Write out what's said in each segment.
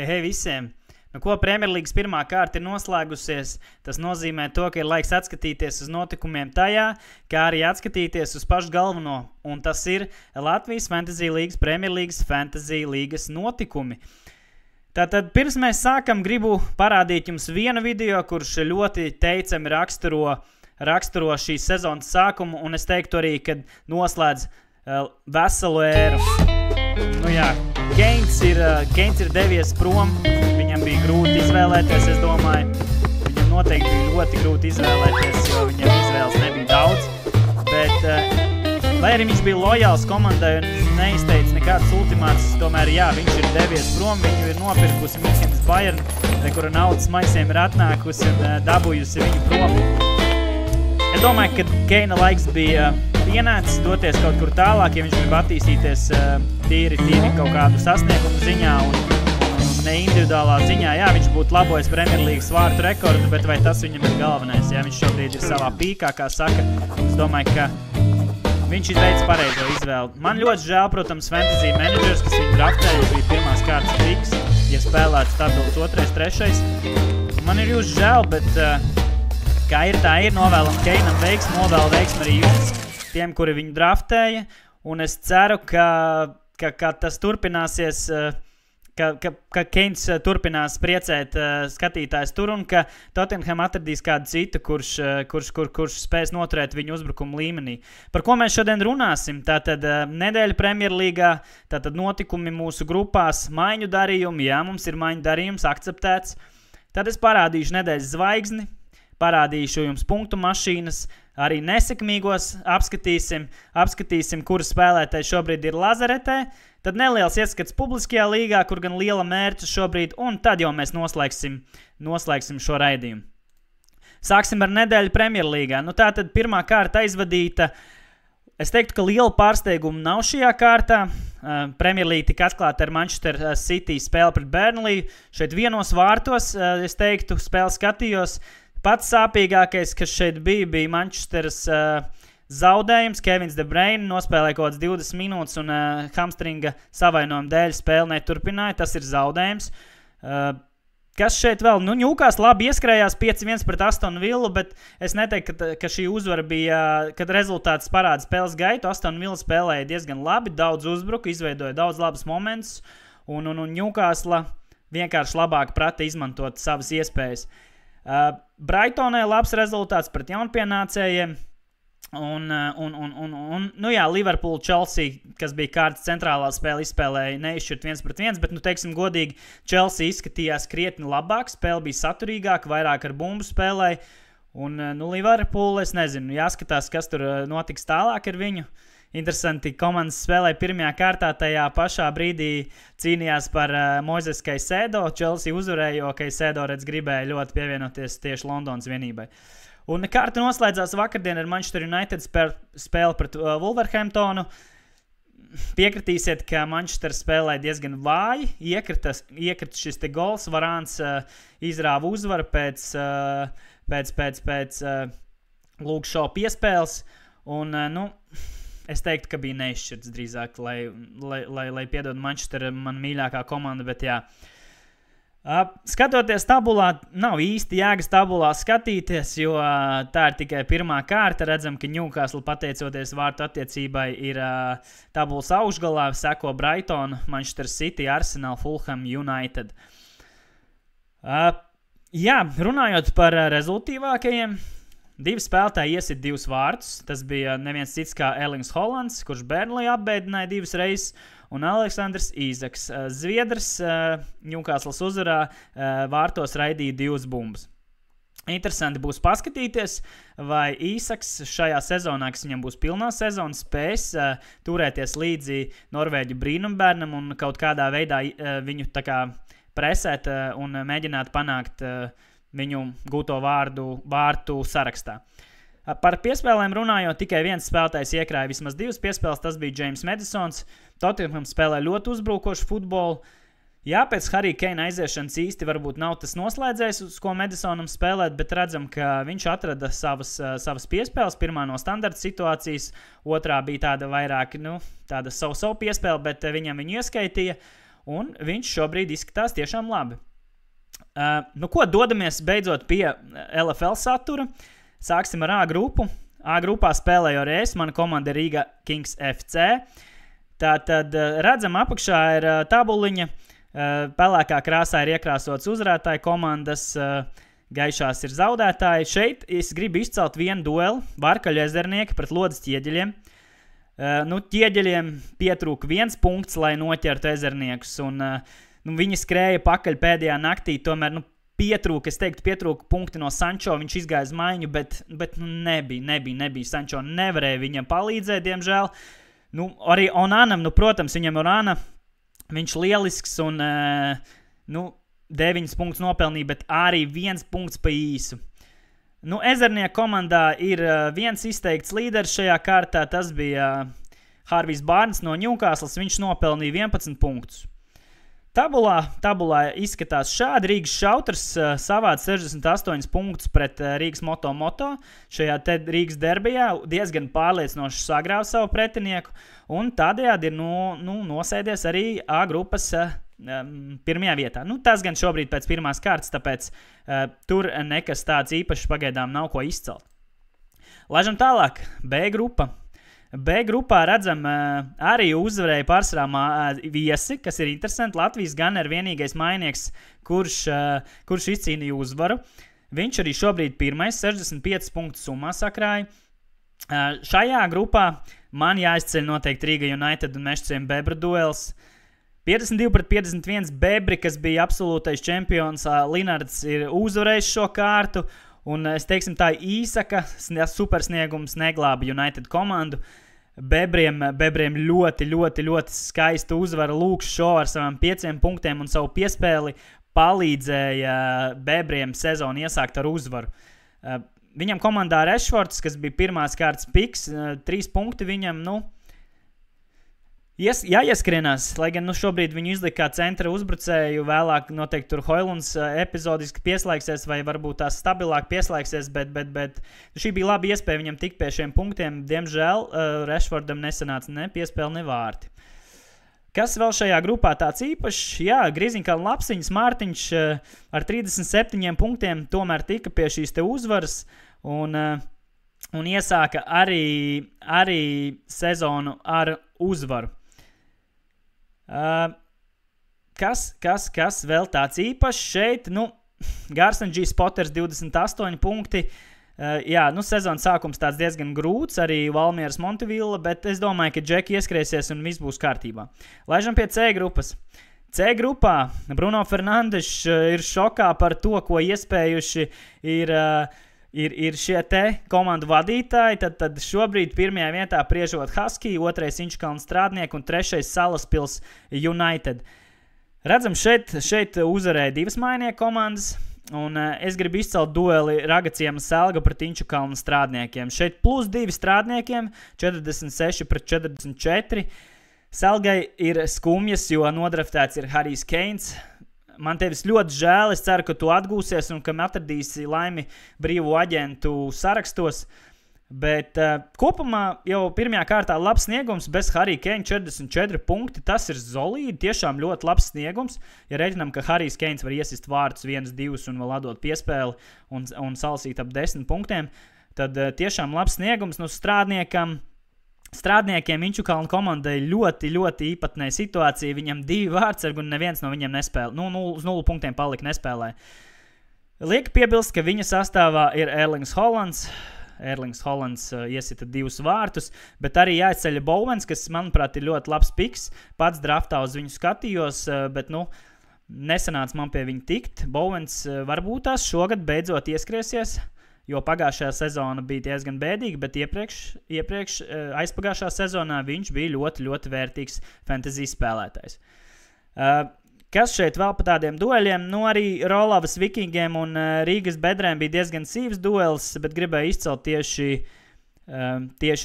Hei visiem! Nu, ko Premjerlīgas pirmā kārta ir noslēgusies, tas nozīmē to, ka ir laiks atskatīties uz notikumiem tajā, kā arī atskatīties uz pašu galveno, un tas ir Latvijas Fantasy līgas Premjerlīgas Fantasy līgas notikumi. Tātad, pirms mēs sākam, gribu parādīt jums vienu video, kurš ļoti teicami raksturo šīs sezonas sākumu, un es teiktu arī, kad noslēdz veselu ēru. Nu jā, Keins ir devies prom, viņam bija grūti izvēlēties, es domāju. Viņam noteikti bija ļoti grūti izvēlēties, jo viņam izvēles nebija daudz. Bet, lai arī viņš bija lojāls komandai un neizteica nekādas ultimātas, tomēr jā, viņš ir devies prom, viņu ir nopirkusi Münchenes Bayern, kura naudas maisiem ir atnākusi un dabūjusi viņu prom. Es domāju, ka Keina laiks bija pienācis doties kaut kur tālāk, ja viņš grib attīstīties tīri kaut kādu sasniegumu ziņā un ne individuālā ziņā. Jā, viņš būtu labojis Premjerlīgas vārtu rekordu, bet vai tas viņam ir galvenais? Jā, viņš šobrīd ir savā pīkā, kā saka. Es domāju, ka viņš izveica pareizo izvēli. Man ļoti žēl, protams, fantasy menedžers, kas viņu draftēja, viņš bija pirmās kārtas pīks, ja spēlētu stabils 2., 3. Man ir jūs žēl, bet kā ir, tā ir, novēlam Keinam veiksmi, novēlu veiksmi arī jums, tiem, kuri viņu draftēja, un es ceru, ka tas turpināsies, ka Keins turpinās priecēt skatītājs tur, un ka Tottenham atradīs kādu citu, kurš spēs noturēt viņu uzbrukumu līmenī. Par ko mēs šodien runāsim? Tātad nedēļa Premjerlīgā, tātad notikumi mūsu grupās, maiņu darījumi, jā, mums ir maiņu darījums akceptēts. Tad es parādīšu nedēļas zvaigzni, parādīšu jums punktu mašīnas, arī nesekmīgos apskatīsim, kura spēlētāji šobrīd ir lazaretē, tad neliels ieskats publiskajā līgā, kur gan liela mērķa šobrīd, un tad jau mēs noslēgsim šo raidījumu. Sāksim ar nedēļu Premjerlīgā. Nu tātad pirmā kārta aizvadīta. Es teiktu, ka liela pārsteiguma nav šajā kārtā. Premjerlīga tika atklāta ar Manchester City spēli pret Burnley. Šeit vienos vārtos, es teiktu, spēli skatījos. Pats sāpīgākais, kas šeit bija Manchesteras zaudējums. Kevins De Bruyne nospēlēja kaut kāds 20 minūtes un hamstringa savainojuma dēļ spēli neturpināja. Tas ir zaudējums. Kas šeit vēl? Nu, Ņūkās labi ieskrējās 5-1 pret Aston Villu, bet es neteiktu, ka šī uzvara bija, kad rezultāts parāda spēles gaitu. Aston Villa spēlēja diezgan labi, daudz uzbruka, izveidoja daudz labus momentus, un Ņūkāsla vienkārši labāk prata izmantot savas iespējas. Brightonai labs rezultāts pret jaunpienācējiem, un nu jā, Liverpool Chelsea, kas bija kārtas centrālā spēle, izspēlēja neizšķirt 1-1, bet, nu, teiksim godīgi, Chelsea izskatījās krietni labāk, spēle bija saturīgāka, vairāk ar bumbu spēlēja, un, nu, Liverpool, es nezinu, jāskatās, kas tur notiks tālāk ar viņu. Interesanti, komandas spēlēja pirmajā kārtā, tajā pašā brīdī cīnījās par Moises Caicedo. Chelsea uzvarēja, jo Caicedo gribēja ļoti pievienoties tieši Londonas vienībai. Un kārta noslēdzās vakardien ar Manchester United spēli pret Wolverhamptonu. Piekritīsiet, ka Manchester spēlēja diezgan vāji, iekrita šis te gols, Varāns izrāva uzvaru pēc Lūk šo piespēles, un, nu, es teiktu, ka bija neizšķirts drīzāk, lai piedod Manchester, man mīļākā komanda, bet jā. Skatoties tabulā, nav īsti jēgas tabulā skatīties, jo tā ir tikai pirmā kārta. Redzam, ka Newcastle, pateicoties vārtu attiecībai, ir tabulas augšgalā, seko Brighton, Manchester City, Arsenal, Fulham, United. Jā, runājot par rezultīvākajiem, divi spēlētāji iesit 2 vārtus. Tas bija neviens cits kā Erlings Haalands, kurš Burnley apbēdināja 2 reizes, un Aleksandrs Īzaks. Zviedrs Ņūkāslas uzvarā vārtos raidīja 2 bumbas. Interesanti būs paskatīties, vai Īsaks šajā sezonā, kas viņam būs pilnā sezona, spēs turēties līdzi Norvēģu brīnumbērnam un kaut kādā veidā viņu tā kā presēt un mēģināt panākt viņu gūto vārtu sarakstā. Par piespēlēm runājot, tikai viens spēlētājs iekrāja vismaz 2 piespēles, tas bija James Madisons. Tottenham spēlē ļoti uzbrukošu futbolu. Jā, pēc Harry Kane aiziešanas īsti varbūt nav tas noslēdzējs, uz ko Madisonam spēlēt, bet redzam, ka viņš atrada savas piespēles. Pirmā no standarta situācijas, otrā bija tāda vairāk, tāda savu piespēle, bet viņam viņu ieskaitīja, un viņš šobrīd izskatās tiešām labi. Ko dodamies beidzot pie LFL satura? Sāksim ar A grupu. A grupā spēlēju arī es, mana komanda ir Riga Kings FC. Tātad redzam, apakšā ir tabuliņa. Pelēkā krāsā ir iekrāsots uzvarētāju komandas, gaišās ir zaudētāji. Šeit es gribu izcelt vienu dueli, Varkaļu ezernieki pret Lodes ķieģeļiem. Ķieģeļiem pietrūka 1 punkts, lai noķertu ezerniekus, un viņi skrēja pakaļ pēdējā naktī, tomēr pietrūka punkti no Sančo, viņš izgāja uz maiņu, bet nebija. Sančo nevarēja viņam palīdzēt, diemžēl. Arī Onanam, protams, viņam Onana, viņš lielisks un 9 punktus nopelnīja, bet arī 1 punkts pa īsu. Ezernieku komandā ir viens izteikts līderis šajā kārtā, tas bija Harvijs Barnes no Newcastles, viņš nopelnīja 11 punktus. Tabulā izskatās šādi. Rīgas Šautrs savāca 68 punktus pret Rīgas Moto. Šajā Rīgas derbijā diezgan pārliecinoši sagrāva savu pretinieku un tādējādi ir nosēdies arī A grupas pirmajā vietā. Tas gan šobrīd pēc pirmās kārtas, tāpēc tur nekas tāds īpašs pagaidām nav ko izcelt. Laižam tālāk. B grupa. B grupā redzam arī uzvarēja pārsvarā viesi, kas ir interesanti. Latvijas gan ir vienīgais mainieks, kurš izcīnīja uzvaru. Viņš arī šobrīd pirmais 65 punktu summā sakrāja. Šajā grupā man jāizceļ noteikti Riga United un Mešciem Bebra duels. 52 pret 51 Bebri, kas bija absolūtais čempions. Linards ir uzvarējis šo kārtu. Un es teiksim tā Īsaka supersniegums neglāba United komandu. Bebriem ļoti skaista uzvara. Lūks šo ar savām 5 punktiem un savu piespēli palīdzēja Bebriem sezonu iesākt ar uzvaru. Viņam komandā Rešfords, kas bija pirmās kārtas piks, 3 punkti viņam, jāieskrienās, lai gan šobrīd viņu izlika kā centra uzbrucēju, vēlāk noteikti tur Hoilunds epizodiski pieslēgsies vai varbūt tās stabilāk pieslēgsies, bet šī bija laba iespēja viņam tikt pie šiem punktiem. Diemžēl Rešfordam nesanāca ne piespēle, ne vārti. Kas vēl šajā grupā tāds īpašs? Jā, Griziņkalna Lapsiņas Mārtiņš ar 37 punktiem tomēr tika pie šīs te uzvaras un iesāka arī sezonu ar uzvaru. Kas vēl tāds īpašs šeit? Garson G. Spotters 28 punkti. Sezonas sākums tāds diezgan grūts, arī Valmieras Montevilla, bet es domāju, ka Džeki ieskrēsies un viss būs kārtībā. Laižam pie C grupas. C grupā Bruno Fernandes ir šokā par to, ko iespējuši ir šie te komandu vadītāji, tad šobrīd pirmajā vietā priežot Husky, 2. Inčkalna Strādnieki un 3. Salaspils United. Redzam, šeit uzvarēja 2 mainieku komandas, un es gribu izcelt dueli Ragaciem Selga pret Inčkalna Strādniekiem. Šeit plus 2 Strādniekiem, 46 pret 44. Selgai ir skumjas, jo nodraftēts ir Harijs Keins. Man tevis ļoti žēl, es ceru, ka tu atgūsies un ka atradīsi laimi brīvu aģentu sarakstos, bet kopumā jau pirmajā kārtā labs sniegums, bez Harija Keina 44 punkti, tas ir solīdi, tiešām ļoti labs sniegums, ja reiķinām, ka Harijs Keins var iesist vārdus 1-2 un vēl atdot piespēli un salasīt ap 10 punktiem, tad tiešām labs sniegums Strādniekiem Inčukalna komandai ļoti īpatnēja situācija. Viņam 2 vārdsargi un neviens no viņiem nespēlē. Uz 0 punktiem palika nespēlē. Liek piebilst, ka viņa sastāvā ir Erlings Hollands. Erlings Hollands iesita 2 vārtus, bet arī jāizceļ Bowens, kas, manuprāt, ir ļoti labs piks. Pats draftā uz viņu skatījos, bet, Nesanāca man pie viņa tikt. Bowens varbūt tās šogad beidzot ieskriesies, jo pagājušajā sezona bija diezgan bēdīga, bet iepriekš aizpagājušā sezonā viņš bija ļoti, ļoti vērtīgs fantasy spēlētājs. Kas šeit vēl pa tādiem dueļiem? Nu, arī Rolavas Vikingiem un Rīgas Bedrēm bija diezgan sīvs duels, bet gribēju izcelt tieši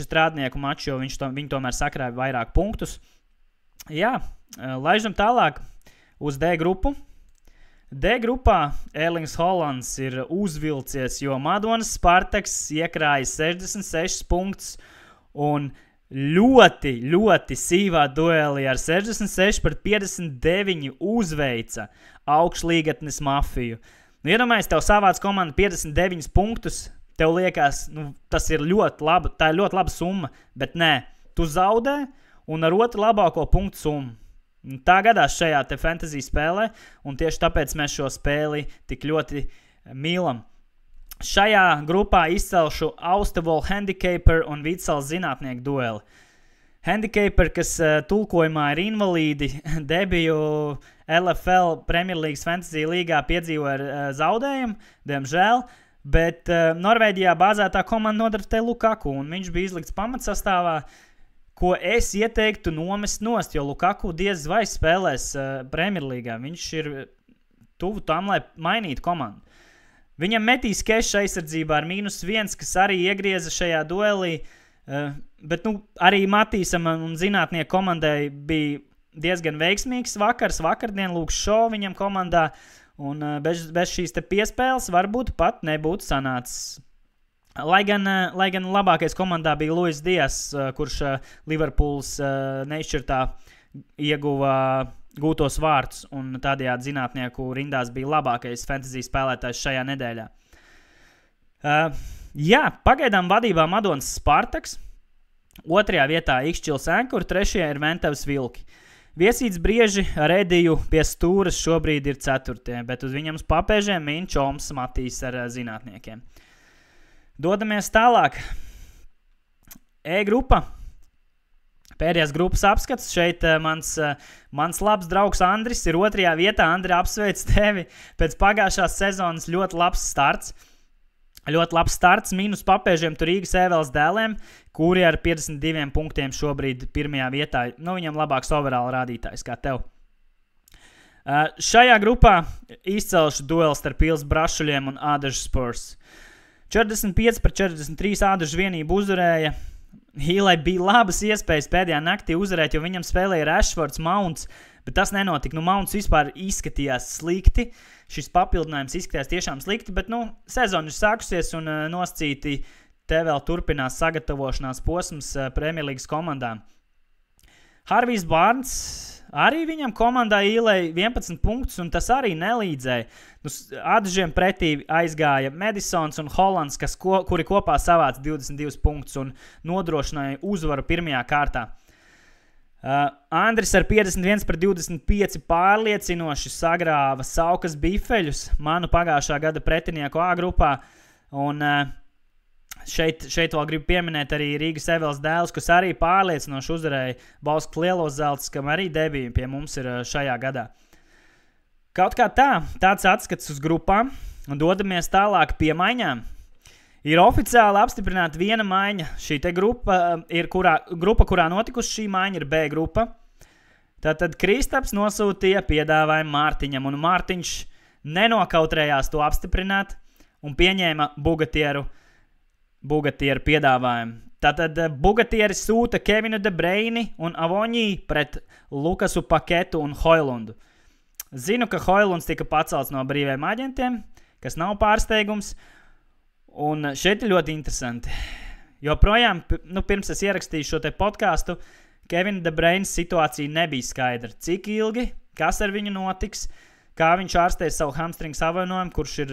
strādnieku maču, jo viņi tomēr sakrāja vairāk punktus. Jā, laižam tālāk uz D grupu. D grupā Erlings Haalands ir uzvilcies, jo Madonas Spartaks iekrāja 66 punktus un ļoti, ļoti sīvā duelī ar 66-59 uzveica augšlīgatnes Mafiju. Nu, iedomājies, tev savāc komanda 59 punktus, tev liekas, tas ir ļoti laba, tā ir ļoti laba summa, bet nē, tu zaudē un ar otru labāko punktu summu. Tā gadās šajā te fantasy spēlē, un tieši tāpēc mēs šo spēli tik ļoti mīlam. Šajā grupā izcelšu Austevoll Handicaper un Vitsals zinātnieku dueli. Handicaper, kas tulkojumā ir invalīdi, debiju LFL Premier League Fantasy līgā piedzīvoja ar zaudējumu, diemžēl, bet Norvēģijā bāzētā komanda nodraftēja Lukaku, un viņš bija izlikts pamatsastāvā, ko es ieteiktu nomest nost, jo Lukaku diez vai spēlēs Premier Līgā. Viņš ir tuvu tam, lai mainītu komandu. Viņam metīs keša aizsardzībā ar -1, kas arī iegrieza šajā duelī, bet arī Matīsam un zinātnieku komandai bija diezgan veiksmīgs vakardien Lūks Šo viņam komandā, un bez šīs te piespēles varbūt pat nebūtu sanācis. Lai gan labākais komandā bija Luis Dias, kurš Liverpools neizšķirtā ieguva gūtos vārtus, un tādējādi zinātnieku rindās bija labākais fantasy spēlētājs šajā nedēļā. Jā, pagaidām vadībā Madonas Spartaks, 2. vietā Ikšķils Enkur, 3. ir Ventavas Vilki. Viesīts Brieži ar Ediju pie stūras šobrīd ir 4. bet uz viņam papēžiem min Čoms Matīs ar zinātniekiem. Dodamies tālāk. E grupa. Pēdējās grupas apskats. Šeit mans labs draugs Andris ir 2. vietā. Andri, apsveic tevi pēc pagājušās sezonas ļoti labs starts. Ļoti labs starts mīnus papēžiem tur Rīgas Ēveles dēliem, kuri ar 52 punktiem šobrīd 1. vietā. Viņam labāks overall rādītājs kā tev. Šajā grupā izcelšu dueli starp Pils Brašuļiem un Ādažu Spurs. 45-43 Ādažu vienību uzvarēja. Hīlai bija labas iespējas pēdējā naktī uzvarēt, jo viņam spēlēja Rashfords, Mounts, bet tas nenotika. Mounts vispār izskatījās slikti. Šis papildinājums izskatījās tiešām slikti, bet sezona ir sākusies un noscīti te vēl turpinās sagatavošanās posms Premjerlīgas komandām. Harvijs Barnes arī viņam komandā ielēja 11 punktus, un tas arī nelīdzēja. Ādažiem pretī aizgāja Madisons un Hollands, kuri kopā savāca 22 punktus un nodrošināja uzvaru 1. kārtā. Andris ar 51-25 pārliecinoši sagrāva Saukas Bifeļus, manu pagājušā gada pretinieku A grupā, un šeit vēl gribu pieminēt arī Rīgas Ēveles dēlus, kas arī pārliecinoši uzvarēja Bausku Lielos Zeltas, kam arī debija pie mums ir šajā gadā. Kaut kā tāds atskats uz grupām, un dodamies tālāk pie maiņām. Ir oficiāli apstiprināta viena maiņa. Šī te grupa, kurā notikusi šī maiņa, ir B grupa. Tātad Kristaps nosūtīja piedāvājumu Mārtiņam, un Mārtiņš nenokautrējās to apstiprināt un pieņēma Bugatieru piedāvājumu. Tātad Bugatieri sūta Kevinu De Bruyni un Avoņī pret Lukasu Paketu un Hojlundu. Zinu, ka Hojlunds tika pacelts no brīviem aģentiem, kas nav pārsteigums, un šeit ir ļoti interesanti. Joprojām, pirms es ierakstīju šo te podcastu, Kevina De Bruynes situācija nebija skaidra. Cik ilgi, kas ar viņu notiks, kā viņš ārstēs savu hamstringu savainojumu, kurš ir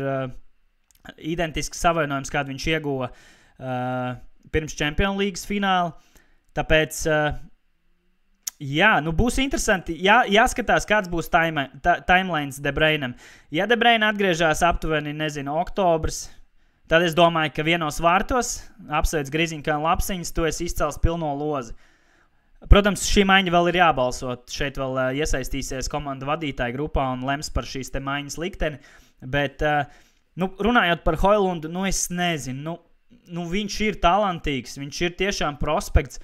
identisks savainojums, kādu viņš ieguva pirms Champions Leagues fināla. Tāpēc, būs interesanti. Jāskatās, kāds būs timelines De Bruynem. Ja De Bruyne atgriežās aptuveni, oktobrs, tad es domāju, ka vienos vārtos apsveic Griziņkānu Lapsiņas, tu esi izcels pilno lozi. Protams, šī maiņa vēl ir jābalsot. Šeit vēl iesaistīsies komandu vadītāja grupā un lems par šīs te maiņas likteni. Bet, runājot par Hojlundu, es nezinu. Viņš ir talantīgs, viņš ir tiešām prospekts,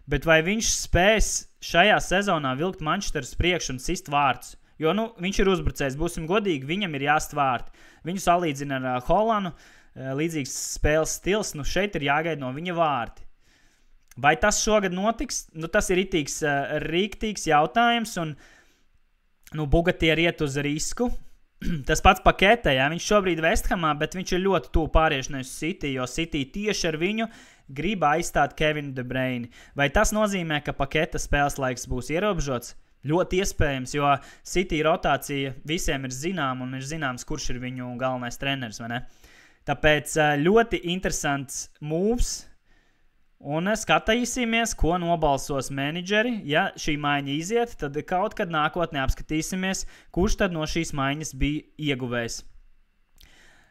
bet vai viņš spēs šajā sezonā vilkt Manchesteras priekš un sist vārtus? Jo, viņš ir uzbrucējs, būsim godīgi, viņam ir jāst vārti. Viņu salīdzina ar Holanu, līdzīgs spēles stils, šeit ir jāgaida no viņa vārti. Vai tas šogad notiks? Tas ir rīktīgs jautājums, un Bugatieri iet uz risku. Tas pats Pakete, viņš šobrīd Vesthamā, bet viņš ir ļoti tuvu pāriešanai uz City, jo City tieši ar viņu grib aizstāt Kevinu De Bruyni. Vai tas nozīmē, ka Paketa spēles laiks būs ierobežots? Ļoti iespējams, jo City rotācija visiem ir zināma un ir zināms, kurš ir viņu galvenais treneris, vai ne? Tāpēc ļoti interesants moves. Un skatīsimies, ko nobalsos menedžeri. Ja šī maiņa iziet, tad kaut kad nākotnē apskatīsimies, kurš tad no šīs maiņas bija ieguvējs.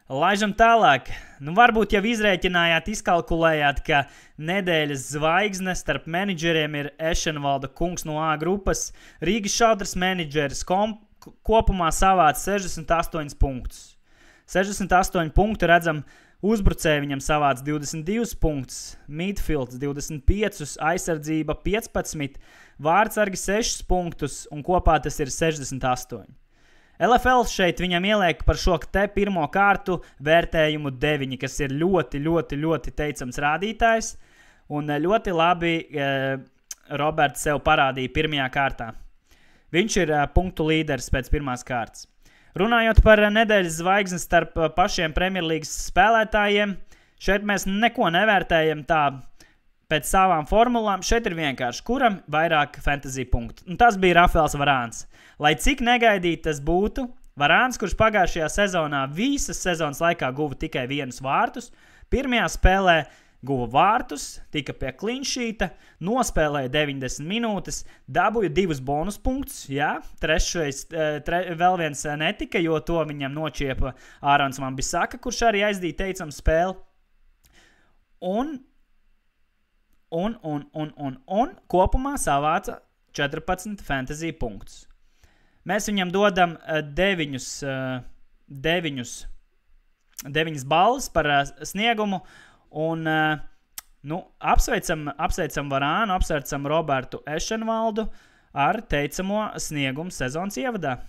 Laižam tālāk. Varbūt jau izrēķinājāt, izkalkulējāt, ka nedēļas zvaigzne starp menedžeriem ir Ešenvalda kungs no A grupas. Rīgas Šaudras menedžeris kopumā savāc 68 punktus. 68 punktu redzam. Uzbrucēji viņam savāc 22 punktus, midfields 25, aizsardzība 15, vārdsargi 6 punktus un kopā tas ir 68. LFL šeit viņam ieliek par šo te pirmo kārtu vērtējumu 9, kas ir ļoti, ļoti, ļoti teicams rādītājs un ļoti labi Roberts sev parādīja pirmajā kārtā. Viņš ir punktu līderis pēc pirmās kārtas. Runājot par nedēļas zvaigznes starp pašiem Premjerlīgas spēlētājiem, šeit mēs neko nevērtējam tā pēc savām formulām. Šeit ir vienkārši, kuram vairāk fantasy punktu. Un tas bija Rafaels Varāns. Lai cik negaidīt tas būtu, Varāns, kurš pagājušajā sezonā visas sezonas laikā guva tikai 1 vārtus, pirmajā spēlē guva vārtus, tika pie klinšīta, nospēlēja 90 minūtes, dabūja 2 bonus punktus, vēl viens netika, jo to viņam nočiepa Ārons Wan-Bissaka, kurš arī aizdīja teicam spēli. Un kopumā savāca 14 fantasy punktus. Mēs viņam dodam 9 balvas par sniegumu. Un apsveicam Varānu, apsveicam Robertu Ešenvaldu ar teicamo sniegumu sezonas ievadā.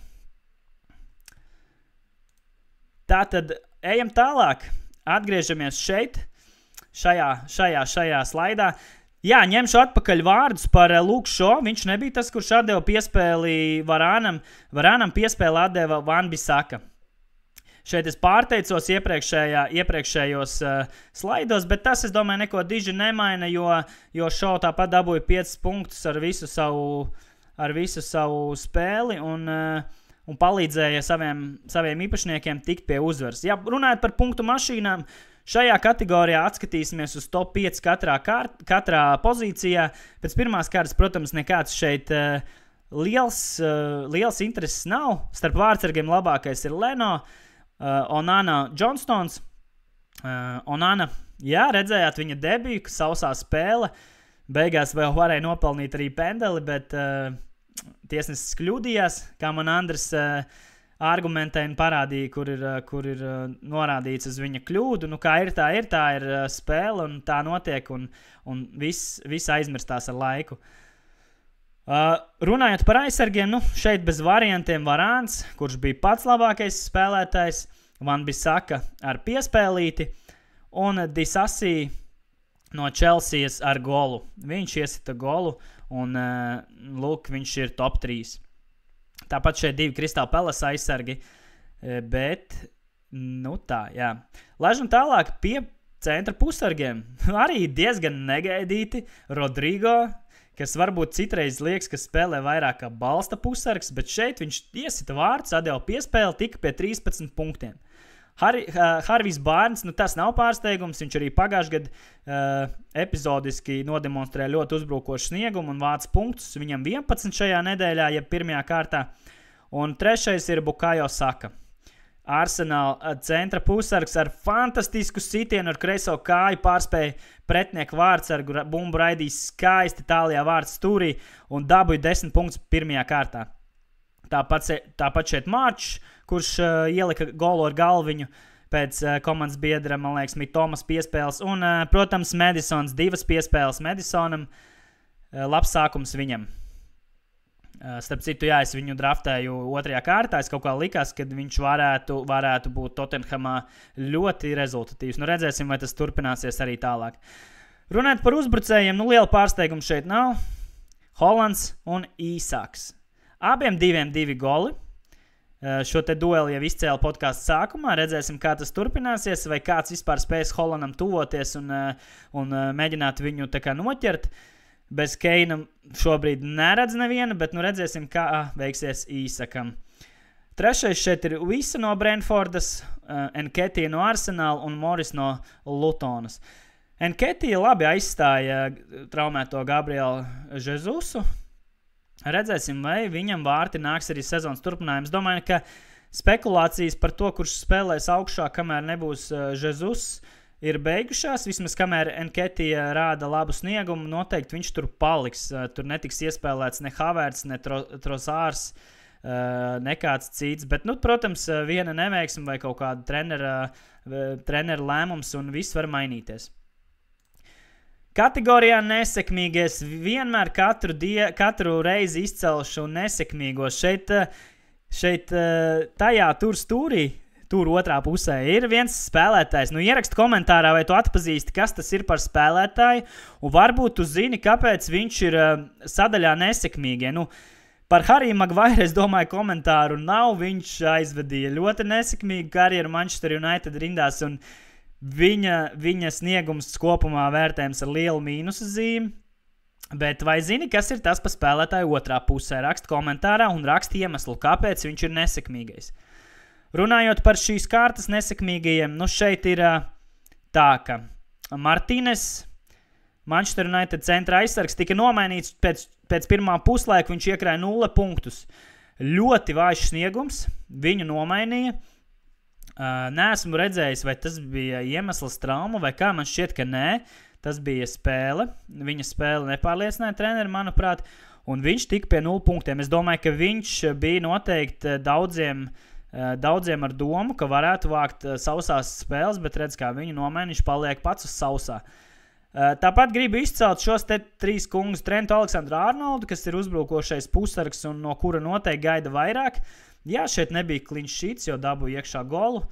Tātad ejam tālāk, atgriežamies šeit, šajā slaidā. Jā, ņemšu atpakaļ vārdus par Luke Shaw, viņš nebija tas, kurš atdeva piespēli Varānam piespēli atdeva Wan-Bissaka. Šeit es pārteicos iepriekšējos slaidos, bet tas, es domāju, neko diži nemaina, jo Shaw tāpat dabūja 5 punktus ar visu savu spēli un palīdzēja saviem īpašniekiem tikt pie uzvaras. Ja runājot par punktu mašīnām, šajā kategorijā atskatīsimies uz top 5 katrā pozīcijā. Pēc pirmās kārtas, protams, nekāds šeit liels intereses nav. Starp vārdsargiem labākais ir Leno, Onana Johnstons. Onana, redzējāt viņa debiju, ka sausā spēle. Beigās vēl varēja nopelnīt arī pendeli, bet tiesnesis kļūdījās, kā man Andris argumentēja un parādīja, kur ir norādīts uz viņa kļūdu. Kā ir, tā ir spēle un tā notiek un viss aizmirstās ar laiku. Runājot par aizsargiem, šeit bez variantiem Varāns, kurš bija pats labākais spēlētājs, Wan-Bissaka ar piespēlīti un Disasi no Chelseas ar golu. Viņš iesita golu un viņš ir top 3. Tāpat šeit 2 Crystal Palace aizsargi, bet tā, jā. Laižam tālāk pie centra pusargiem. Arī diezgan negaidīti Rodrigo, kas varbūt citreiz liekas, ka spēlē vairāk kā balsta pusargs, bet šeit viņš iesita vārds, atdeva piespēli, tika pie 13 punktiem. Harvijs Bārns, tas nav pārsteigums, viņš arī pagājušajā gadā epizodiski nodemonstrēja ļoti uzbrukošu sniegumu un vāc punktus, viņam 11 šajā nedēļā, jeb pirmajā kārtā, un trešais ir Bukayo Saka. Arsenāla centra pusargs ar fantastisku sitienu ar kreiso kāju pārspēja pretinieku vārdsargu, bumbu raidīs skaisti tālajā vārds stūrī un dabūja 10 punktus pirmajā kārtā. Tāpat šeit Mārčs, kurš ielika golu ar galviņu pēc komandas biedra, man liekas, Mitomas piespēles. Un, protams, Madisons 2 piespēles Madisonam. Labs sākums viņam. Starp citu, es viņu draftēju 2. kārtā. Es kaut kā likās, ka viņš varētu būt Tottenhamā ļoti rezultatīvs. Nu, redzēsim, vai tas turpināsies arī tālāk. Runājot par uzbrucējiem, liela pārsteiguma šeit nav. Holands un Īsāks. Abiem 2 goli. Šo te dueli jau izcēla podcastu sākumā. Redzēsim, kā tas turpināsies, vai kāds vispār spēs Holandam tuvoties un mēģināt viņu tā kā noķert. Bez Keina šobrīd neredz nevienu, bet redzēsim, kā veiksies Īsakam. Trešais šeit ir Visa no Brentfordas, Nketiah no Arsenāla un Morris no Lutonas. Nketiah labi aizstāja traumēto Gabrielu Žezusu. Redzēsim, vai viņam vārti nāks arī sezonas turpinājums. Domāju, ka spekulācijas par to, kurš spēlēs augšā, kamēr nebūs Žezus, ir beigušās. Vismaz kamēr Nketiah rāda labu sniegumu, noteikti viņš tur paliks. Tur netiks iespēlēts ne Havertz, ne Trossārs, nekāds cits. Bet, protams, viena neveiksme vai kaut kāda trenera lēmums un viss var mainīties. Kategorijā nesekmīgies vienmēr katru reizi izcelšu nesekmīgos. Šeit tajā stūrī, tur otrā pusē, ir viens spēlētājs. Ierakst komentārā, vai tu atpazīsti, kas tas ir par spēlētāju, un varbūt tu zini, kāpēc viņš ir sadaļā nesekmīgie. Par Harry Maguire, es domāju, komentāru nav. Viņš aizvedīja ļoti nesekmīgu karjeru Manchester United rindās, un viņa sniegums kopumā vērtējums ar lielu mīnusu zīmi. Bet vai zini, kas ir tas par spēlētāju otrā pusē? Rakst komentārā un rakst iemeslu, kāpēc viņš ir nesekmīgais. Runājot par šīs kārtas nesekmīgajiem, šeit ir tā, ka Martīnes, Manchester United centra aizsargs, tika nomainīts pēc pirmā puslaika, viņš iekrāja 0 punktus. Ļoti vājš sniegums, viņu nomainīja. Neesmu redzējis, vai tas bija iemesls traumu, vai kā, man šķiet, ka nē. Tas bija spēle. Viņa spēle nepārliecināja treneri, manuprāt, un viņš tika pie 0 punktiem. Es domāju, ka viņš bija noteikti daudziem ar domu, ka varētu vākt sausās spēles, bet redz, kā viņu nomaina, viņš paliek pats uz sausā. Tāpat gribu izcelt šos te 3 kungus Trentu Aleksandru-Arnoldu, kas ir uzbrukošais pusargs un no kura noteikti gaida vairāk. Jā, šeit nebija clean sheets, jo dabūja iekšā golu.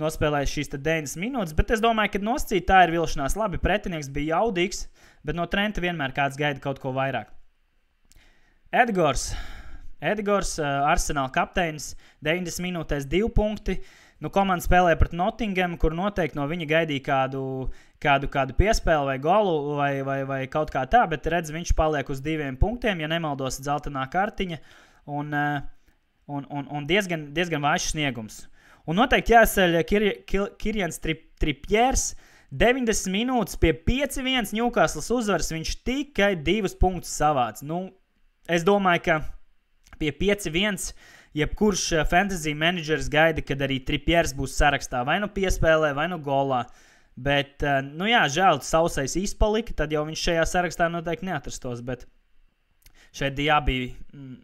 Nospēlēja šīs 90 minūtes, bet es domāju, ka noscīt tā ir vilšanās. Labi, pretinieks bija jaudīgs, bet no Trenta vienmēr kāds gaida kaut ko vairāk. Edgars, Arsenāla kapteinis, 90 minūtēs 2 punkti. Komanda spēlēja pret Nottingham, kur noteikti no viņa gaidīja kādu piespēli vai golu vai kaut kā tā, bet redz, viņš paliek uz 2 punktiem, ja nemaldos dzeltenā kartiņa, un diezgan vājš sniegums. Un noteikti jāceļ Kieran Trippiers, 90 minūtes pie 5-1 Newcastles uzvaras, viņš tikai 2 punktus savāc. Es domāju, ka pie 5-1 jebkurš fantasy menedžers gaida, kad arī Trippiers būs sarakstā, vai piespēlē, vai golā. Bet, žēl, sausais izpalika, tad jau viņš šajā sarakstā noteikti neatrastos, bet šeit Diaby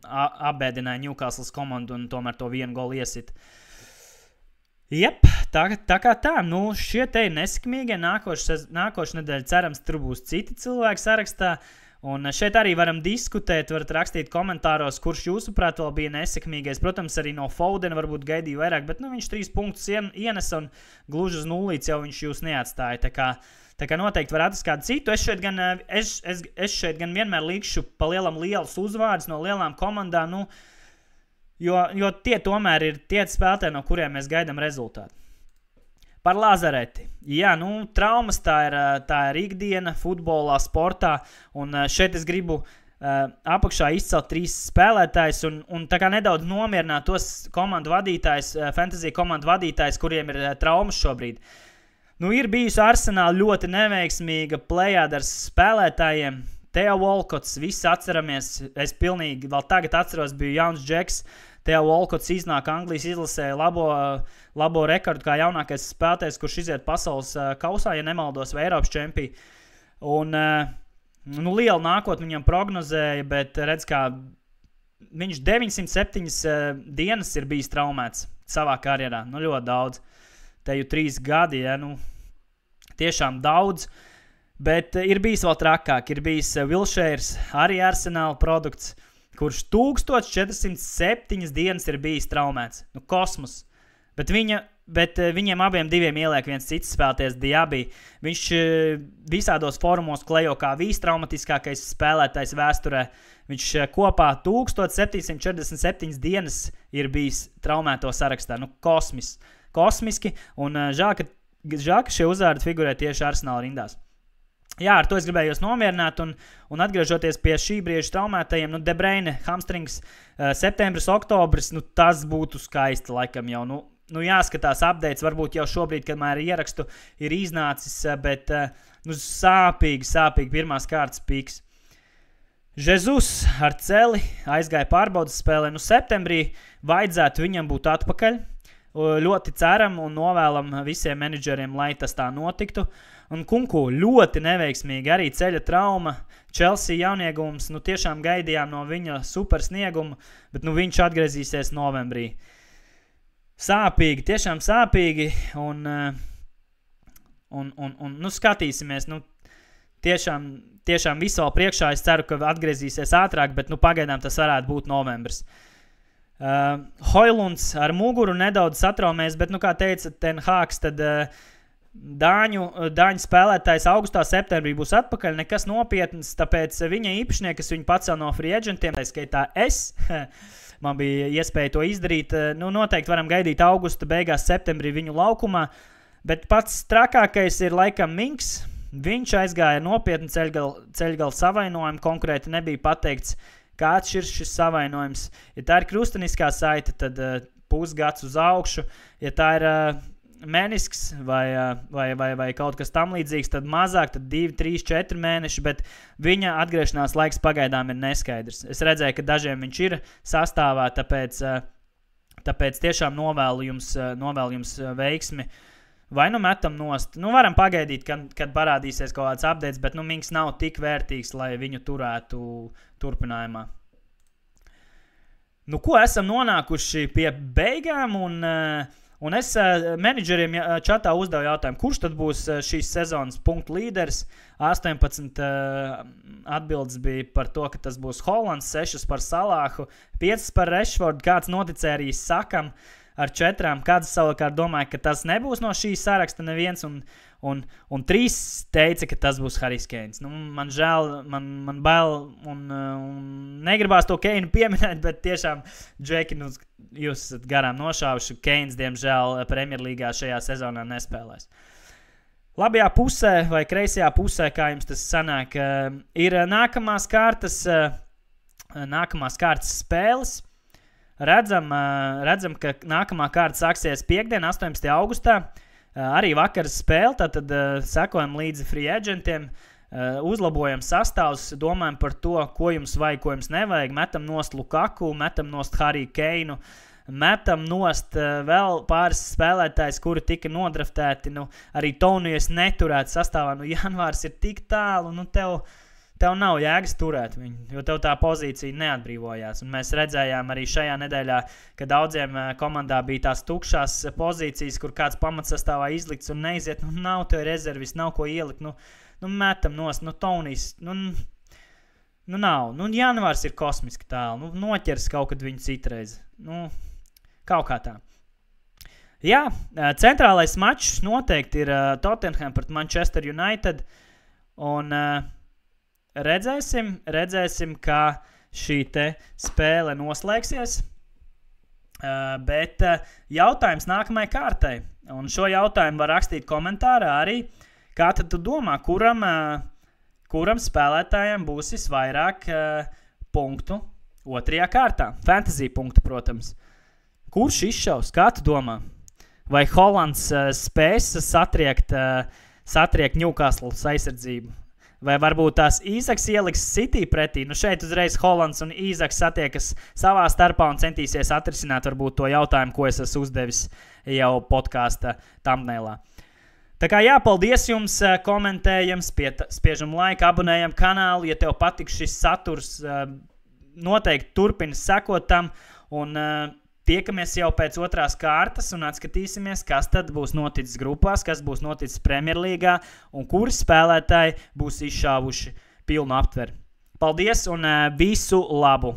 apbēdināja Newcastles komandu un tomēr to 1 golu iesit. Jep, tā kā tā, šie te ir nesekmīgie, nākošu nedēļu cerams, tur būs citi cilvēki sarakstā, un šeit arī varam diskutēt, varat rakstīt komentāros, kurš jūsuprāt vēl bija nesekmīgais. Protams, arī no Foden varbūt gaidīja vairāk, bet viņš 3 punktus ienesa un gluži uz 0 jau viņš jūs neatstāja, tā kā noteikti var atrast kādu citu. Es šeit gan vienmēr likšu pa lielam lielus uzvārdus no lielām komandām, jo tie tomēr ir tie spēlētāji, no kuriem mēs gaidām rezultātu. Par Lazareti. Jā, traumas tā ir ikdiena futbolā, sportā, un šeit es gribu apakšā izcelt 3 spēlētājus un tā kā nedaudz nomierināt tos komandu vadītājus, fantasy komandu vadītājus, kuriem ir traumas šobrīd. Ir bijusi Arsenāla ļoti neveiksmīga plejāda ar spēlētājiem. Theo Walcots, visi atceramies, es pilnīgi vēl tagad atceros, biju jauns džeks, Theo Walcots iznāk Anglijas izlasē labo rekordu kā jaunākais spēlētājs, kurš iziet pasaules kausā, ja nemaldos, vai Eiropas čempī. Un liela nākotne viņam prognozēja, bet redz, kā viņš 907 dienas ir bijis traumēts savā karjerā. Ļoti daudz. Te jau 3 gadi, ja, tiešām daudz. Bet ir bijis vēl trakāk. Ir bijis Wilsheres, arī Arsenal produkts, kurš 1407 dienas ir bijis traumēts. Kosmos. Bet viņiem abiem diviem ieliek viens cits spēlēties Diaby. Viņš visādos formos klejo kā vistraumatiskākais spēlētājs vēsturē. Viņš kopā 1747 dienas ir bijis traumēto sarakstā. Kosmiski. Un žēl, ka šie uzvārdi figurē tieši Arsenal rindās. Jā, ar to es gribēju jūs nomierināt un atgriežoties pie šī brieža traumētajiem, De Bruyne, hamstrings, septembris, oktobris, tas būtu skaisti laikam jau. Jāskatās updates, varbūt jau šobrīd, kad man ierakstu, ir iznācis, bet sāpīgi pirmās kārtas pīks. Jesus ar celi aizgāja pārbaudas spēlē. Septembrī vajadzētu viņam būt atpakaļ. Ļoti ceram un novēlam visiem menedžeriem, lai tas tā notiktu. Un Kunku ļoti neveiksmīgi arī ceļa trauma. Chelsea jauniegums, tiešām gaidījām no viņa super sniegumu, bet viņš atgriezīsies novembrī. Sāpīgi, tiešām sāpīgi un skatīsimies. Tiešām visu vēl priekšā. Es ceru, ka atgriezīsies ātrāk, bet pagaidām tas varētu būt novembris. Hojlunds ar muguru nedaudz satraumēs, bet, kā teica Ten Hāgs, tad Dāņu spēlētājs augustā, septembrī būs atpakaļ, nekas nopietns, tāpēc viņa īpašnieki, kas viņu pacēl no free agentiem, tā skaitā man bija iespēja to izdarīt, noteikti varam gaidīt augusta beigās, septembrī viņu laukumā, bet pats trakākais ir laikam Minks. Viņš aizgāja nopietni ceļgala savainojumu, konkrēti nebija pateikts, kāds ir šis savainojums. Ja tā ir krusteniskā saite, tad pusgads uz augšu. Ja tā ir menisks vai kaut kas tam līdzīgs, tad mazāk, tad 2, 3, 4 mēneši, bet viņa atgriešanās laiks pagaidām ir neskaidrs. Es redzēju, ka dažiem viņš ir sastāvā, tāpēc tiešām novēlu jums veiksmi. Vai metam nost? Varam pagaidīt, kad parādīsies kaut kāds updates, bet Minks nav tik vērtīgs, lai viņu turētu turpinājumā. Ko esam nonākuši pie beigām, un es menedžeriem čatā uzdevu jautājumu, kurš tad būs šīs sezonas punktu līderis? 18 atbildes bija par to, ka tas būs Hollands, 6 par Salāhu, 5 par Rashfordu, kāds noticēja arī Sakam, ar 4, kāds savukārt domāja, ka tas nebūs no šī saraksta neviens, un 3 teica, ka tas būs Harijs Keins. Man žēl, man bail, un negribās to Keinu pieminēt, bet tiešām, Džeki, jūs esat garām nošāvuši. Keins, diemžēl, Premjerlīgā šajā sezonā nespēlēs. Labajā pusē vai kreisajā pusē, kā jums tas sanāk, ir nākamās kārtas spēles. Redzam, ka nākamā kārta sāksies piekdien, 18. augustā. Arī vakaras spēle, tad sekojam līdzi free agentiem, uzlabojam sastāvus, domājam par to, ko jums vajag, ko jums nevajag. Metam nost Lukaku, metam nost Hariju Keinu, metam nost vēl pāris spēlētājs, kuri tika nodraftēti. Arī Tonijas neturēt sastāvā. Janvārs ir tik tālu, tev nav jēgas turēt viņu, jo tev tā pozīcija neatbrīvojās. Un mēs redzējām arī šajā nedēļā, ka daudziem komandā bija tās tukšās pozīcijas, kur kāds pamatsastāvā izlikts un neiziet. Nav tev rezervis, nav ko ielikt. Metam nost, Tonijs, nav. Janvārs ir kosmiski tālu. Noķers kaut kad viņu citreiz. Kaut kā tā. Jā, centrālais mačs noteikti ir Tottenham pret Manchester United. Un redzēsim, kā šī te spēle noslēgsies, bet jautājums nākamajai kārtai, un šo jautājumu var rakstīt komentārā arī, kā tad tu domā, kuram spēlētājiem būs visvairāk punktu otrajā kārtā, fantasy punktu, protams. Kurš izšaus, kā tu domā? Vai Hollands spēs satriekt Newcastles aizsardzību? Vai varbūt tās Īzaks ieliks City pretī? Nu šeit uzreiz Holands un Īzaks satiekas savā starpā un centīsies atrisināt varbūt to jautājumu, ko es esmu uzdevis jau podkāsta thumbnailā. Tā kā jā, paldies jums, komentējam, spiežam laiku, abonējam kanālu, ja tev patīk šis saturs, noteikti turpini sekot tam un tiekamies jau pēc otrās kārtas un atskatīsimies, kas tad būs noticis grupās, kas būs noticis Premjerlīgā un kuri spēlētāji būs izšāvuši pilnu aptveri. Paldies un visu labu!